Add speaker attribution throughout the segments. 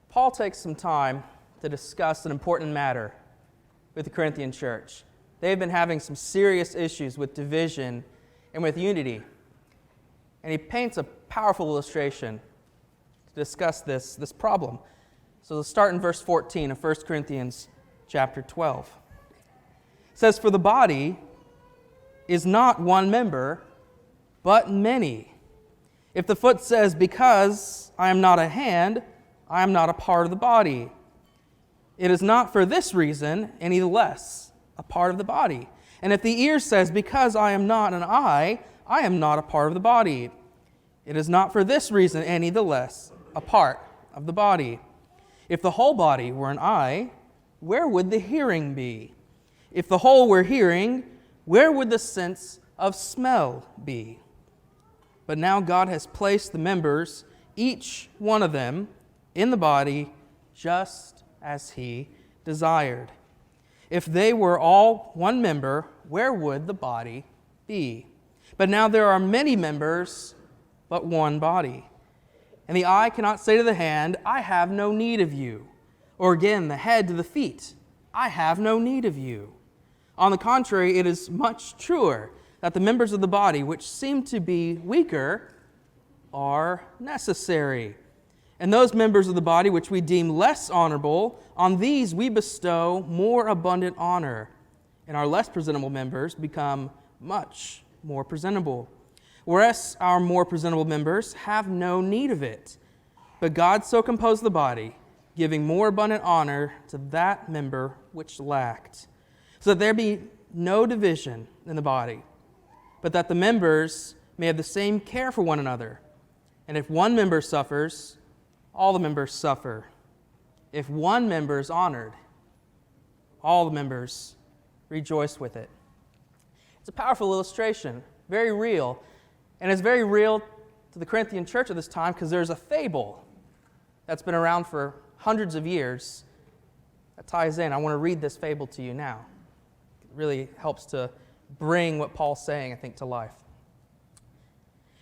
Speaker 1: Paul takes some time to discuss an important matter with the Corinthian church. They've been having some serious issues with division and with unity. And he paints a powerful illustration to discuss this problem. So let's start in verse 14 of 1 Corinthians chapter 12. It says, "For the body is not one member, but many. If the foot says, 'Because I am not a hand, I am not a part of the body,' it is not for this reason any the less a part of the body. And if the ear says, 'Because I am not an eye, I am not a part of the body,' it is not for this reason any the less a part of the body. If the whole body were an eye, where would the hearing be? If the whole were hearing, where would the sense of smell be? But now God has placed the members, each one of them, in the body just as He desired. If they were all one member, where would the body be? But now there are many members, but one body. And the eye cannot say to the hand, 'I have no need of you,' or again the head to the feet, 'I have no need of you.' On the contrary, it is much truer that the members of the body which seem to be weaker are necessary. And those members of the body which we deem less honorable, on these we bestow more abundant honor, and our less presentable members become much more presentable. Whereas our more presentable members have no need of it. But God so composed the body, giving more abundant honor to that member which lacked, so that there be no division in the body, but that the members may have the same care for one another. And if one member suffers, all the members suffer. If one member is honored, all the members rejoice with it." It's a powerful illustration, very real. And it's very real to the Corinthian church at this time because there's a fable that's been around for hundreds of years that ties in. I want to read this fable to you now. It really helps to bring what Paul's saying, I think, to life.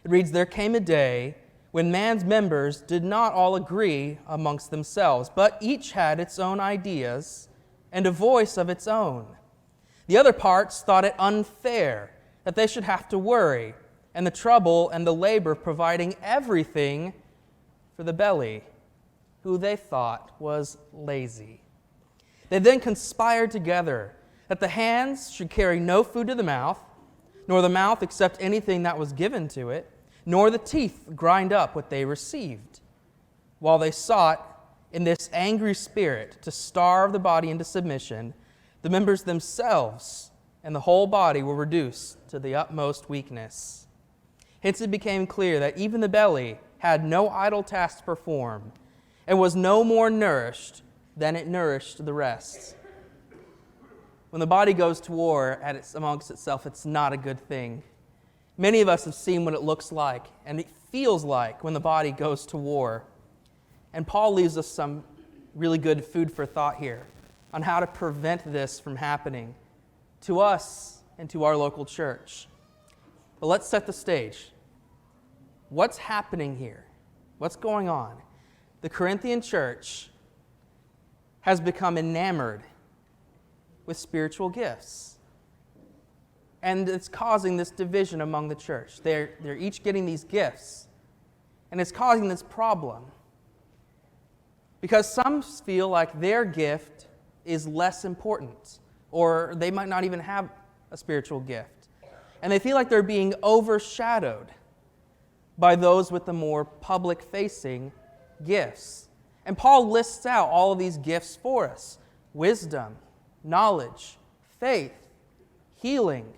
Speaker 1: It reads, "There came a day when man's members did not all agree amongst themselves, but each had its own ideas and a voice of its own. The other parts thought it unfair that they should have to worry, and the trouble and the labor of providing everything for the belly, who they thought was lazy. They then conspired together that the hands should carry no food to the mouth, nor the mouth accept anything that was given to it, nor the teeth grind up what they received, while they sought in this angry spirit to starve the body into submission. The members themselves and the whole body were reduced to the utmost weakness. Hence it became clear that even the belly had no idle task to perform, and was no more nourished than it nourished the rest." When the body goes to war amongst itself, it's not a good thing. Many of us have seen what it looks like and it feels like when the body goes to war. And Paul leaves us some really good food for thought here on how to prevent this from happening to us and to our local church. But let's set the stage. What's happening here? What's going on? The Corinthian church has become enamored with spiritual gifts. And it's causing this division among the church. They're each getting these gifts. And it's causing this problem. Because some feel like their gift is less important, or they might not even have a spiritual gift. And they feel like they're being overshadowed by those with the more public-facing gifts. And Paul lists out all of these gifts for us: wisdom, knowledge, faith, healing,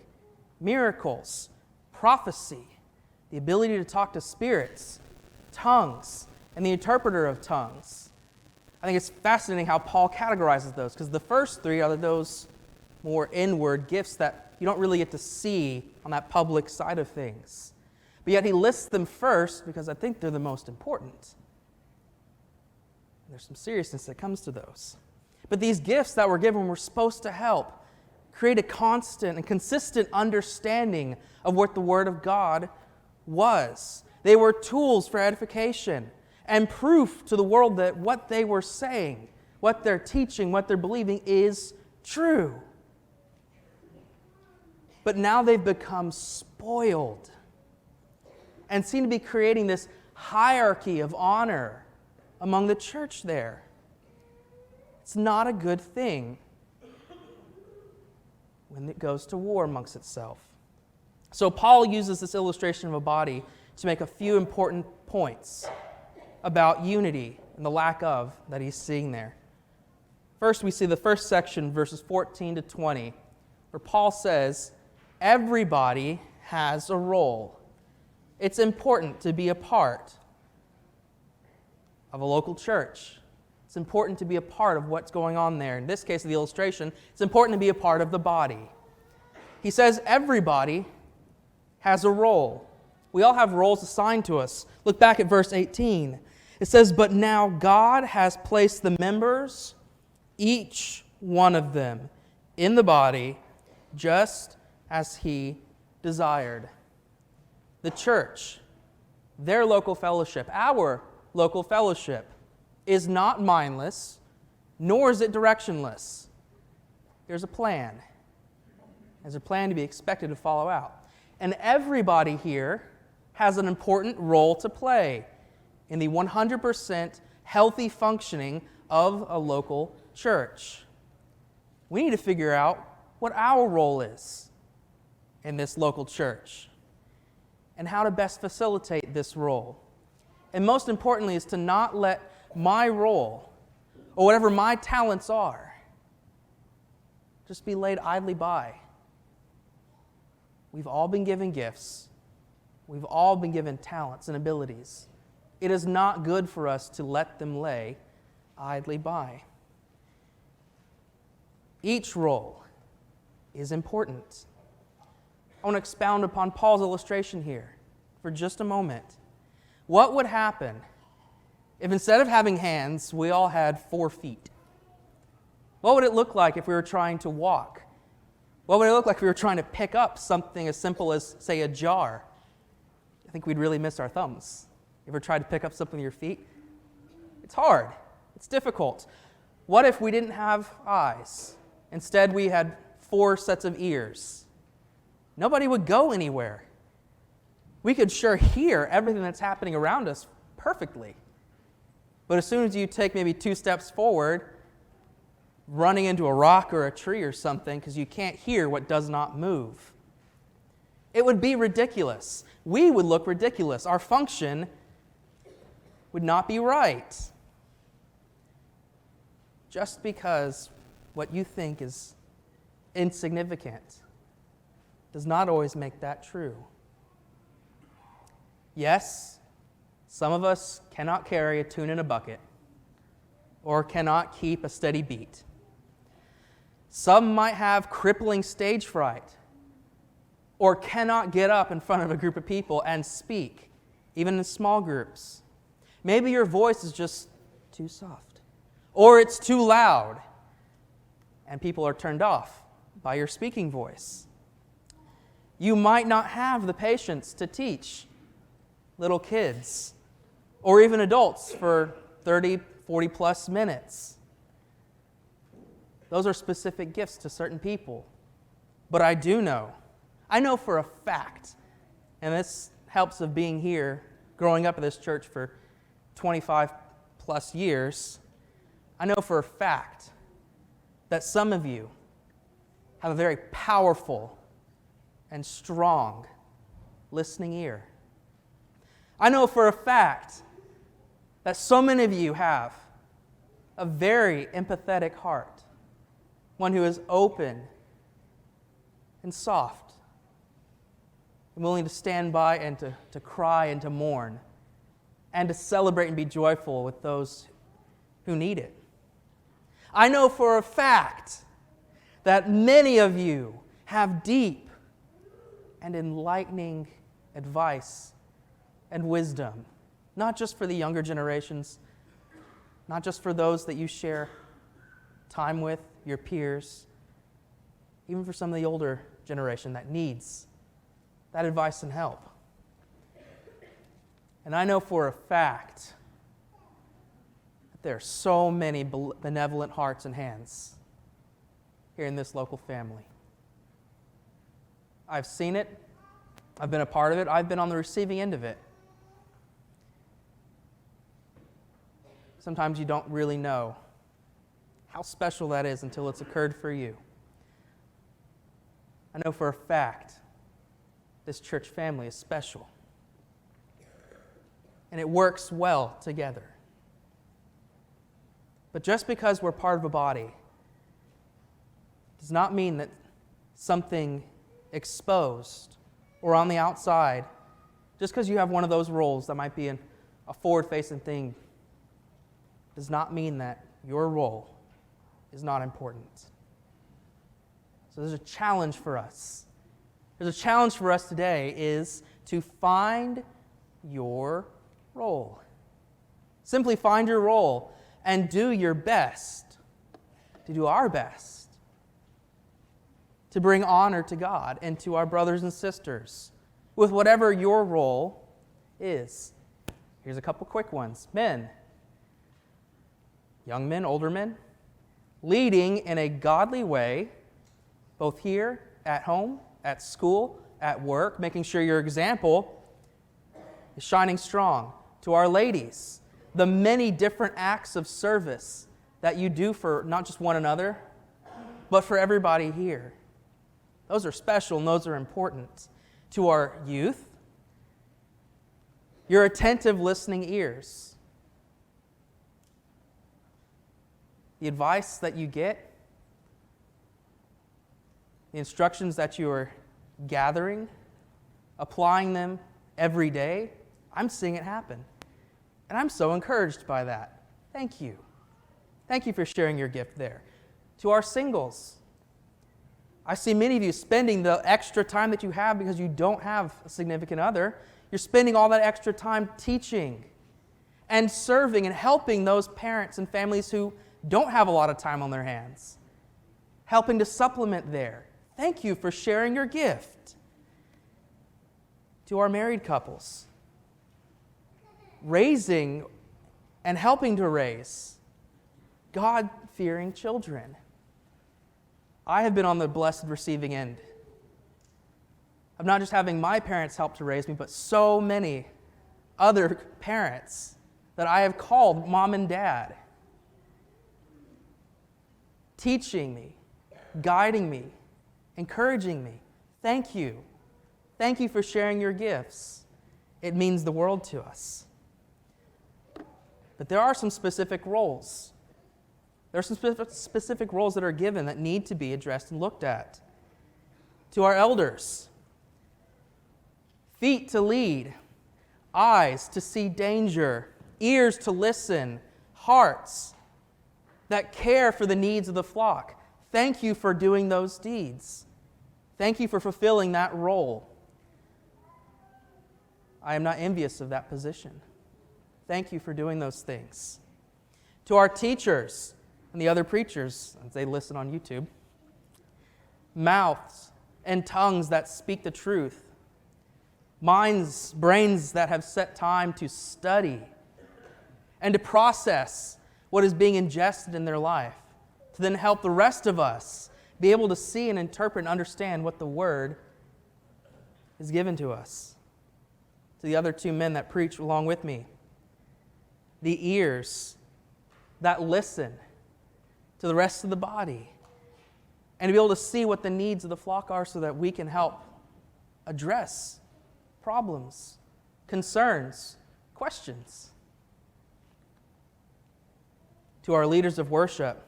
Speaker 1: miracles, prophecy, the ability to talk to spirits, tongues, and the interpreter of tongues. I think it's fascinating how Paul categorizes those, because the first three are those more inward gifts that you don't really get to see on that public side of things. But yet he lists them first because I think they're the most important. There's some seriousness that comes to those. But these gifts that were given were supposed to help create a constant and consistent understanding of what the Word of God was. They were tools for edification. and proof to the world that what they were saying, what they're teaching, what they're believing is true. But now they've become spoiled and seem to be creating this hierarchy of honor among the church there. It's not a good thing when it goes to war amongst itself. So Paul uses this illustration of a body to make a few important points about unity and the lack of that he's seeing there. First, we see the first section, verses 14 to 20, where Paul says, everybody has a role. It's important to be a part of a local church. It's important to be a part of what's going on there. In this case of the illustration, it's important to be a part of the body. He says everybody has a role. We all have roles assigned to us. Look back at verse 18. It says, but now God has placed the members, each one of them, in the body, just as He desired. The church, their local fellowship, our local fellowship, is not mindless, nor is it directionless. There's a plan. There's a plan to be expected to follow out. And everybody here has an important role to play in the 100% healthy functioning of a local church. We need to figure out what our role is in this local church and how to best facilitate this role. And most importantly is to not let my role, or whatever my talents are, just be laid idly by. We've all been given gifts. We've all been given talents and abilities. It is not good for us to let them lay idly by. Each role is important. I want to expound upon Paul's illustration here for just a moment. What would happen if instead of having hands, we all had 4 feet? What would it look like if we were trying to walk? What would it look like if we were trying to pick up something as simple as, say, a jar? I think we'd really miss our thumbs. You ever tried to pick up something with your feet? It's hard. It's difficult. What if we didn't have eyes? Instead, we had 4 sets of ears. Nobody would go anywhere. We could sure hear everything that's happening around us perfectly. But as soon as you take maybe 2 steps forward, running into a rock or a tree or something because you can't hear what does not move, it would be ridiculous. We would look ridiculous. Our function would not be right. Just because what you think is insignificant does not always make that true. Yes, some of us cannot carry a tune in a bucket or cannot keep a steady beat. Some might have crippling stage fright or cannot get up in front of a group of people and speak, even in small groups. Maybe your voice is just too soft or it's too loud and people are turned off by your speaking voice. You might not have the patience to teach little kids or even adults for 30, 40 plus minutes. Those are specific gifts to certain people. But I know for a fact, and this helps of being here, growing up at this church for 25 plus years, I know for a fact that some of you have a very powerful and strong listening ear. I know for a fact that so many of you have a very empathetic heart, one who is open and soft and willing to stand by and to cry and to mourn and to celebrate and be joyful with those who need it. I know for a fact that many of you have deep and enlightening advice and wisdom, not just for the younger generations, not just for those that you share time with, your peers, even for some of the older generation that needs that advice and help. And I know for a fact There are so many benevolent hearts and hands here in this local family. I've seen it. I've been a part of it. I've been on the receiving end of it. Sometimes you don't really know how special that is until it's occurred for you. I know for a fact this church family is special. And it works well together. But just because we're part of a body does not mean that something exposed or on the outside, just because you have one of those roles that might be a forward-facing thing, does not mean that your role is not important. So there's a challenge for us. There's a challenge for us today is to find your role. Simply find your role and do your best, to do our best, to bring honor to God and to our brothers and sisters with whatever your role is. Here's a couple quick ones. Men, young men, older men, leading in a godly way, both here, at home, at school, at work, making sure your example is shining strong. To our ladies, the many different acts of service that you do for not just one another, but for everybody here. Those are special and those are important. To our youth, your attentive listening ears. The advice that you get, the instructions that you are gathering, applying them every day, I'm seeing it happen. And I'm so encouraged by that. Thank you. Thank you for sharing your gift there. To our singles, I see many of you spending the extra time that you have because you don't have a significant other. You're spending all that extra time teaching and serving and helping those parents and families who don't have a lot of time on their hands, helping to supplement there. Thank you for sharing your gift. To our married couples, raising and helping to raise God-fearing children. I have been on the blessed receiving end of not just having my parents help to raise me, but so many other parents that I have called mom and dad, teaching me, guiding me, encouraging me. Thank you. Thank you for sharing your gifts. It means the world to us. But there are some specific roles. There are some specific roles that are given that need to be addressed and looked at. To our elders, feet to lead, eyes to see danger, ears to listen, hearts that care for the needs of the flock. Thank you for doing those deeds. Thank you for fulfilling that role. I am not envious of that position. Thank you for doing those things. To our teachers and the other preachers, as they listen on YouTube, mouths and tongues that speak the truth, minds, brains that have set time to study and to process what is being ingested in their life, to then help the rest of us be able to see and interpret and understand what the Word is given to us. To the other two men that preach along with me, the ears that listen to the rest of the body, and to be able to see what the needs of the flock are so that we can help address problems, concerns, questions. To our leaders of worship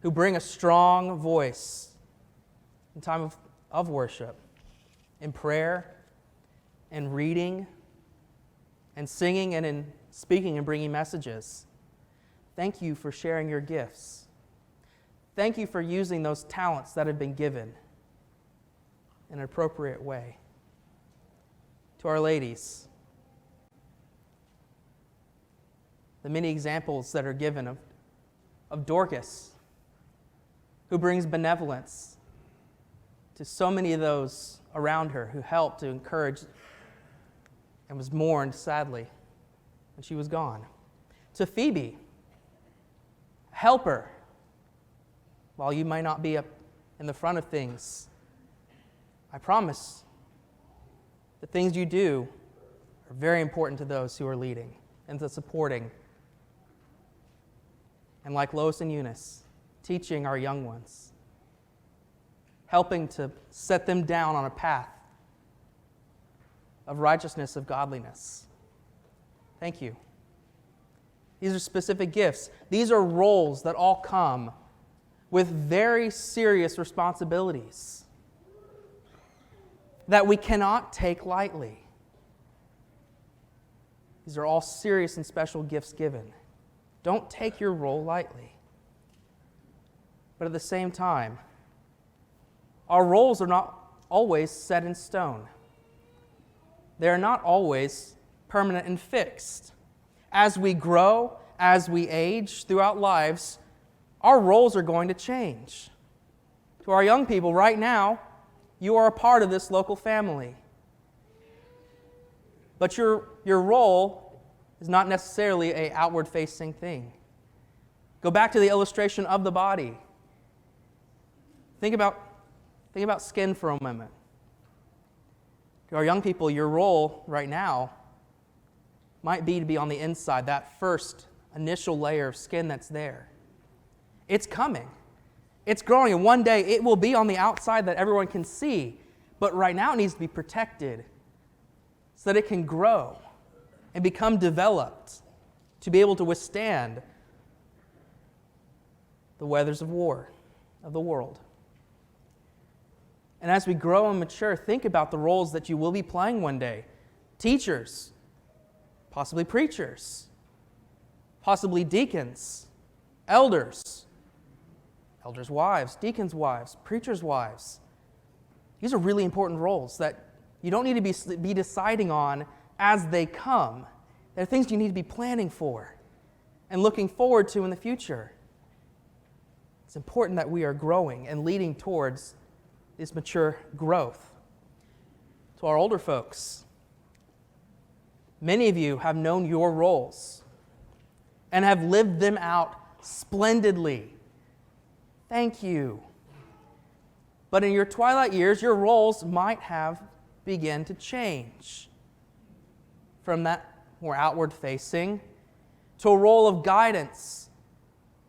Speaker 1: who bring a strong voice in time of worship, in prayer, and reading, and singing, and in speaking and bringing messages. Thank you for sharing your gifts. Thank you for using those talents that have been given in an appropriate way. To our ladies, the many examples that are given of Dorcas, who brings benevolence to so many of those around her who helped to encourage and was mourned sadly when she was gone. to Phoebe, helper. While you might not be up in the front of things, I promise the things you do are very important to those who are leading and to supporting. And like Lois and Eunice, teaching our young ones, helping to set them down on a path of righteousness, of godliness. Thank you. These are specific gifts. These are roles that all come with very serious responsibilities that we cannot take lightly. These are all serious and special gifts given. Don't take your role lightly. But at the same time, our roles are not always set in stone. They are not always permanent and fixed. As we grow, as we age throughout lives, our roles are going to change. To our young people, right now, you are a part of this local family. But your role is not necessarily an outward-facing thing. Go back to the illustration of the body. Think about skin for a moment. To our young people, your role right now might be to be on the inside, that first initial layer of skin that's there. It's coming. It's growing, and one day it will be on the outside that everyone can see. But right now it needs to be protected so that it can grow and become developed to be able to withstand the weathers of war, of the world. And as we grow and mature, think about the roles that you will be playing one day. Teachers, possibly preachers, possibly deacons, elders' wives, deacons' wives, preachers' wives. These are really important roles that you don't need to be deciding on as they come. They're things you need to be planning for and looking forward to in the future. It's important that we are growing and leading towards this mature growth. To our older folks, many of you have known your roles and have lived them out splendidly. Thank you. But in your twilight years, your roles might have begun to change from that more outward facing to a role of guidance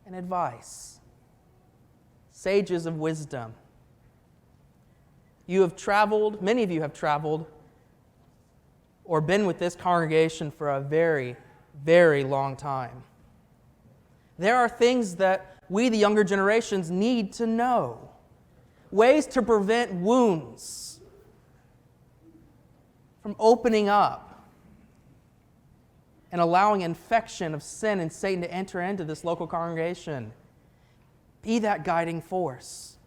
Speaker 1: and advice. Sages of wisdom. You have traveled, many of you have traveled or been with this congregation for a very, very long time. There are things that we, the younger generations, need to know. Ways to prevent wounds from opening up and allowing infection of sin and Satan to enter into this local congregation. Be that guiding force.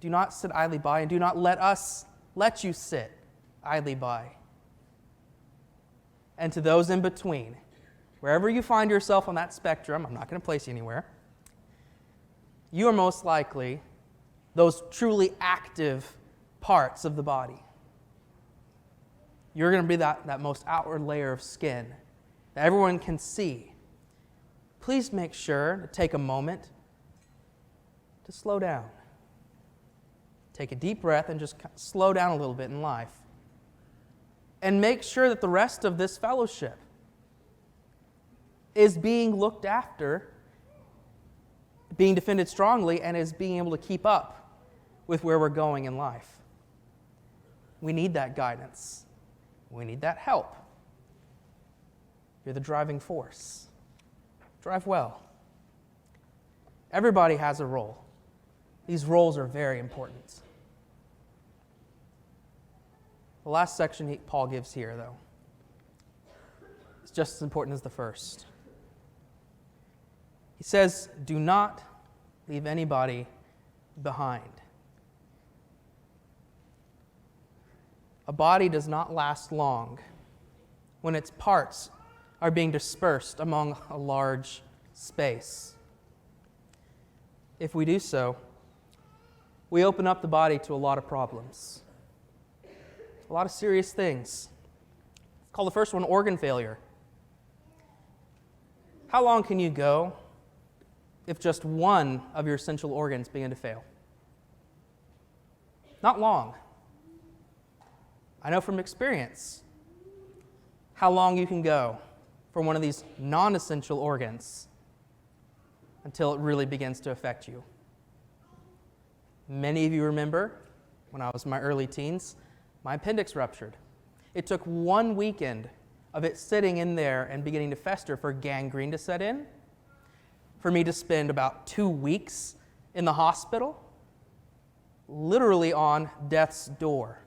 Speaker 1: Do not sit idly by, and do not let us let you sit idly by. And to those in between, wherever you find yourself on that spectrum, I'm not going to place you anywhere, you are most likely those truly active parts of the body. You're going to be that most outward layer of skin that everyone can see. Please make sure to take a moment to slow down. Take a deep breath and just slow down a little bit in life. And make sure that the rest of this fellowship is being looked after, being defended strongly, and is being able to keep up with where we're going in life. We need that guidance. We need that help. You're the driving force. Drive well. Everybody has a role. These roles are very important. The last section Paul gives here, though, is just as important as the first. He says, do not leave anybody behind. A body does not last long when its parts are being dispersed among a large space. If we do so, we open up the body to a lot of problems, a lot of serious things. It's called the first one organ failure. How long can you go if just one of your essential organs begin to fail? Not long. I know from experience how long you can go for one of these non-essential organs until it really begins to affect you. Many of you remember when I was in my early teens, my appendix ruptured. It took 1 weekend of it sitting in there and beginning to fester for gangrene to set in, for me to spend about 2 weeks in the hospital, literally on death's door.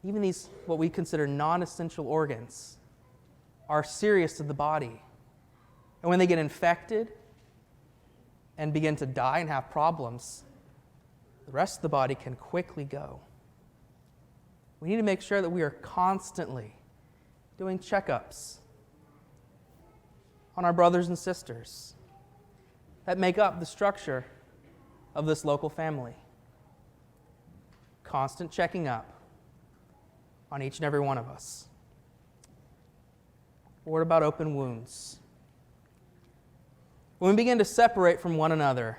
Speaker 1: Even these, what we consider non-essential organs, are serious to the body. And when they get infected and begin to die and have problems, the rest of the body can quickly go. We need to make sure that we are constantly doing checkups on our brothers and sisters that make up the structure of this local family. Constant checking up on each and every one of us. What about open wounds? When we begin to separate from one another,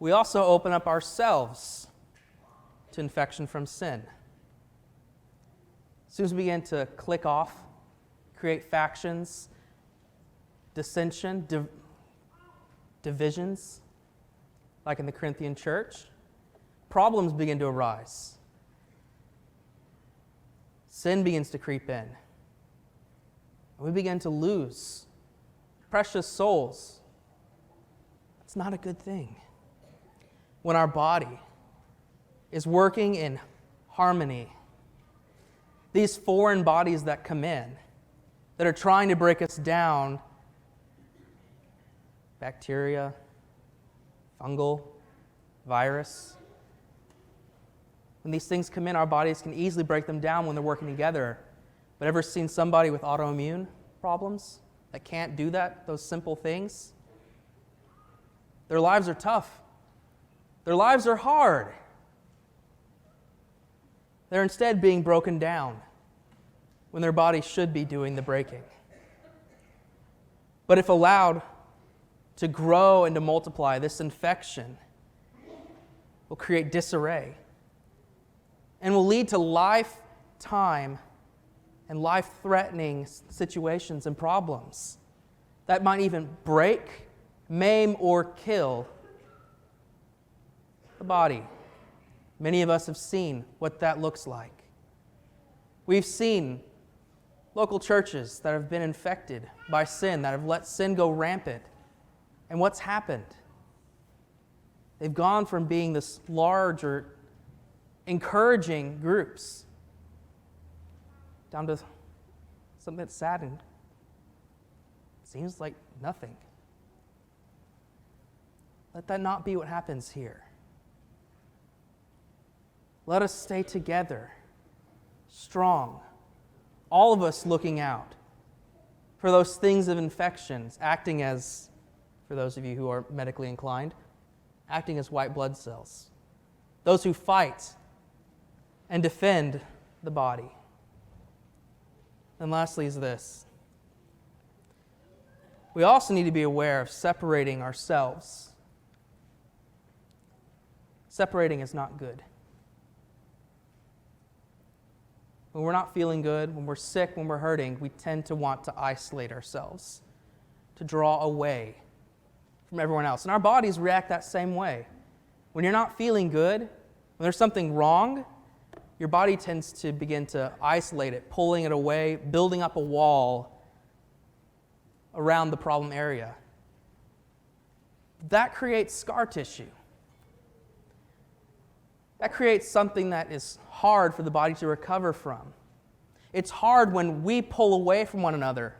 Speaker 1: we also open up ourselves to infection from sin. As soon as we begin to click off, create factions, dissension, divisions, like in the Corinthian church, problems begin to arise. Sin begins to creep in. And we begin to lose precious souls. That's not a good thing. When our body is working in harmony, these foreign bodies that come in, that are trying to break us down, bacteria, fungal, virus, when these things come in, our bodies can easily break them down when they're working together. But ever seen somebody with autoimmune problems that can't do that, those simple things? Their lives are tough. Their lives are hard. They're instead being broken down when their body should be doing the breaking. But if allowed to grow and to multiply, this infection will create disarray and will lead to lifetime and life-threatening situations and problems that might even break, maim, or kill the body. Many of us have seen what that looks like. We've seen local churches that have been infected by sin, that have let sin go rampant. And what's happened? They've gone from being this large or encouraging groups down to something that's sad and seems like nothing. Let that not be what happens here. Let us stay together, strong, all of us looking out for those things of infections, acting as, for those of you who are medically inclined, acting as white blood cells. Those who fight and defend the body. And lastly is this. We also need to be aware of separating ourselves. Separating is not good. When we're not feeling good, when we're sick, when we're hurting, we tend to want to isolate ourselves, to draw away from everyone else. And our bodies react that same way. When you're not feeling good, when there's something wrong, your body tends to begin to isolate it, pulling it away, building up a wall around the problem area. That creates scar tissue. That creates something that is hard for the body to recover from. It's hard when we pull away from one another.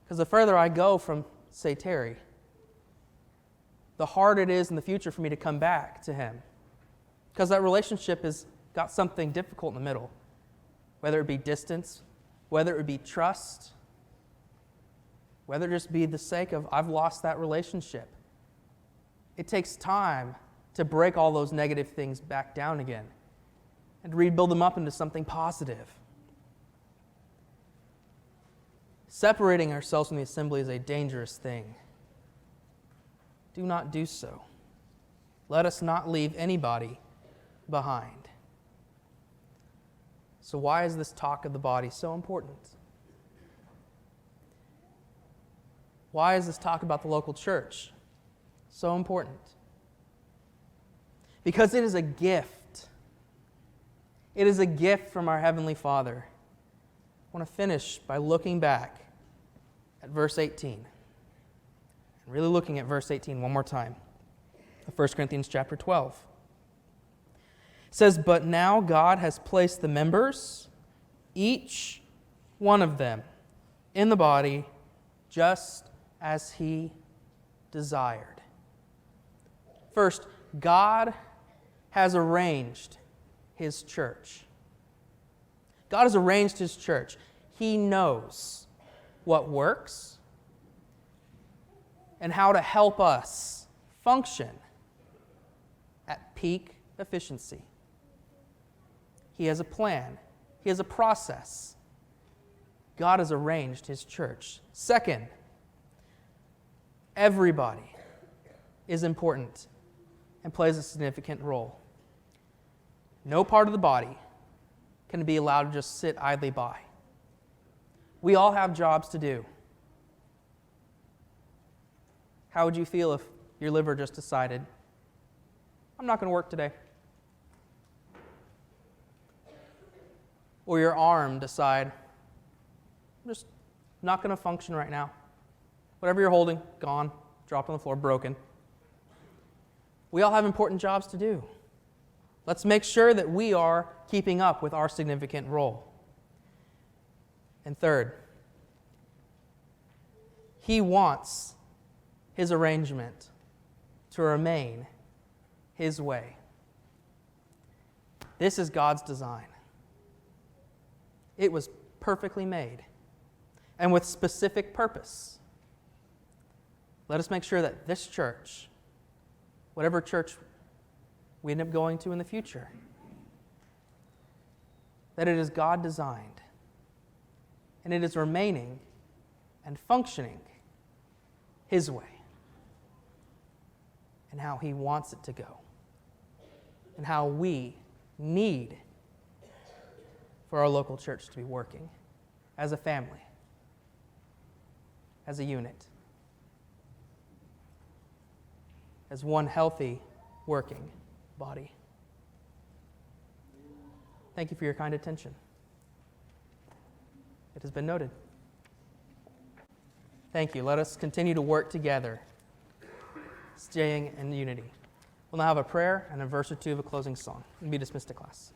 Speaker 1: Because the further I go from, say, Terry, the harder it is in the future for me to come back to him. Because that relationship has got something difficult in the middle. Whether it be distance, whether it be trust, whether it just be the sake of, I've lost that relationship. It takes time to break all those negative things back down again and to rebuild them up into something positive. Separating ourselves from the assembly is a dangerous thing. Do not do so. Let us not leave anybody behind. So why is this talk of the body so important? Why is this talk about the local church so important? Because it is a gift. It is a gift from our Heavenly Father. I want to finish by looking back at verse 18. And really looking at verse 18 one more time. 1 Corinthians chapter 12. It says, "But now God has placed the members, each one of them, in the body just as He desired." First, God has arranged His church. God has arranged His church. He knows what works and how to help us function at peak efficiency. He has a plan. He has a process. God has arranged His church. Second, everybody is important and plays a significant role. No part of the body can be allowed to just sit idly by. We all have jobs to do. How would you feel if your liver just decided, I'm not going to work today? Or your arm decide, I'm just not going to function right now. Whatever you're holding, gone, dropped on the floor, broken. We all have important jobs to do. Let's make sure that we are keeping up with our significant role. And third, He wants His arrangement to remain His way. This is God's design. It was perfectly made and with specific purpose. Let us make sure that this church, whatever church we end up going to in the future, that it is God designed and it is remaining and functioning His way and how He wants it to go and how we need for our local church to be working as a family, as a unit, as one healthy, working body. Thank you for your kind attention. It has been noted. Thank you. Let us continue to work together, staying in unity. We'll now have a prayer and a verse or two of a closing song. We'll be dismissed to class.